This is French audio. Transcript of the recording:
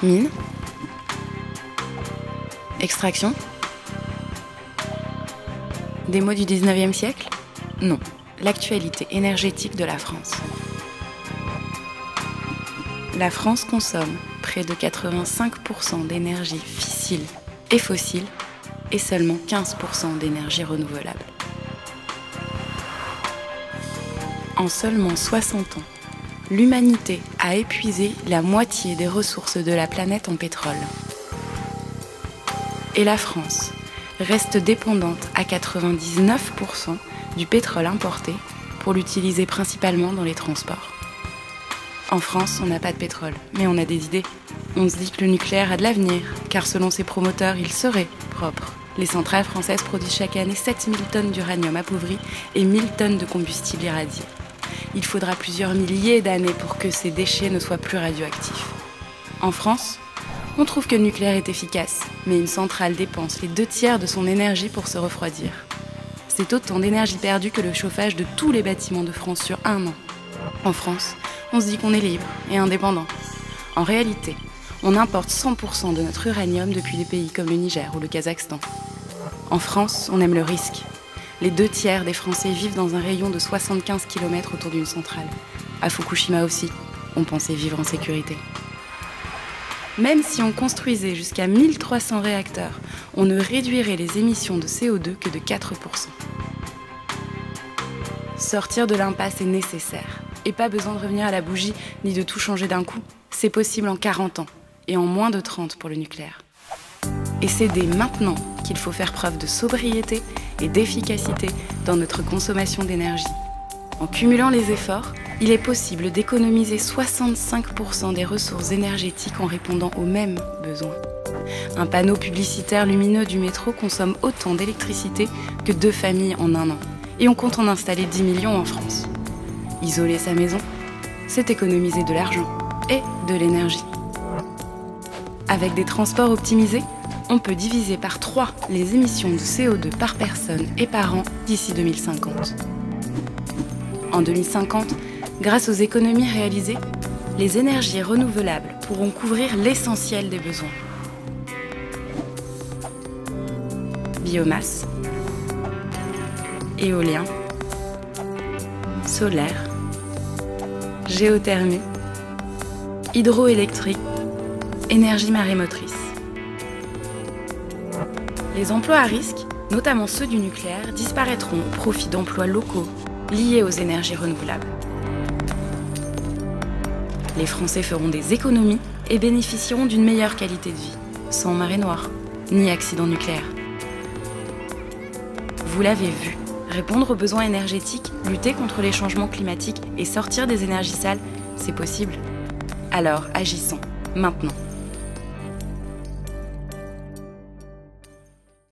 Mine? Extraction? Des mots du 19e siècle? Non, l'actualité énergétique de la France. La France consomme près de 85% d'énergie fissile et fossile et seulement 15% d'énergie renouvelable. En seulement 60 ans, l'humanité a épuisé la moitié des ressources de la planète en pétrole. Et la France reste dépendante à 99% du pétrole importé pour l'utiliser principalement dans les transports. En France, on n'a pas de pétrole, mais on a des idées. On se dit que le nucléaire a de l'avenir, car selon ses promoteurs, il serait propre. Les centrales françaises produisent chaque année 7000 tonnes d'uranium appauvri et 1000 tonnes de combustible irradié. Il faudra plusieurs milliers d'années pour que ces déchets ne soient plus radioactifs. En France, on trouve que le nucléaire est efficace, mais une centrale dépense les 2/3 de son énergie pour se refroidir. C'est autant d'énergie perdue que le chauffage de tous les bâtiments de France sur un an. En France, on se dit qu'on est libre et indépendant. En réalité, on importe 100% de notre uranium depuis des pays comme le Niger ou le Kazakhstan. En France, on aime le risque. Les 2/3 des Français vivent dans un rayon de 75 km autour d'une centrale. À Fukushima aussi, on pensait vivre en sécurité. Même si on construisait jusqu'à 1300 réacteurs, on ne réduirait les émissions de CO2 que de 4%. Sortir de l'impasse est nécessaire. Et pas besoin de revenir à la bougie ni de tout changer d'un coup. C'est possible en 40 ans et en moins de 30 pour le nucléaire. Et c'est dès maintenant qu'il faut faire preuve de sobriété et d'efficacité dans notre consommation d'énergie. En cumulant les efforts, il est possible d'économiser 65% des ressources énergétiques en répondant aux mêmes besoins. Un panneau publicitaire lumineux du métro consomme autant d'électricité que 2 familles en un an. Et on compte en installer 10 millions en France. Isoler sa maison, c'est économiser de l'argent et de l'énergie. Avec des transports optimisés, on peut diviser par 3 les émissions de CO2 par personne et par an d'ici 2050. En 2050, grâce aux économies réalisées, les énergies renouvelables pourront couvrir l'essentiel des besoins. Biomasse, éolien, solaire, géothermie, hydroélectrique, énergie marémotrice. Les emplois à risque, notamment ceux du nucléaire, disparaîtront au profit d'emplois locaux liés aux énergies renouvelables. Les Français feront des économies et bénéficieront d'une meilleure qualité de vie, sans marée noire, ni accident nucléaire. Vous l'avez vu, répondre aux besoins énergétiques, lutter contre les changements climatiques et sortir des énergies sales, c'est possible. Alors agissons, maintenant.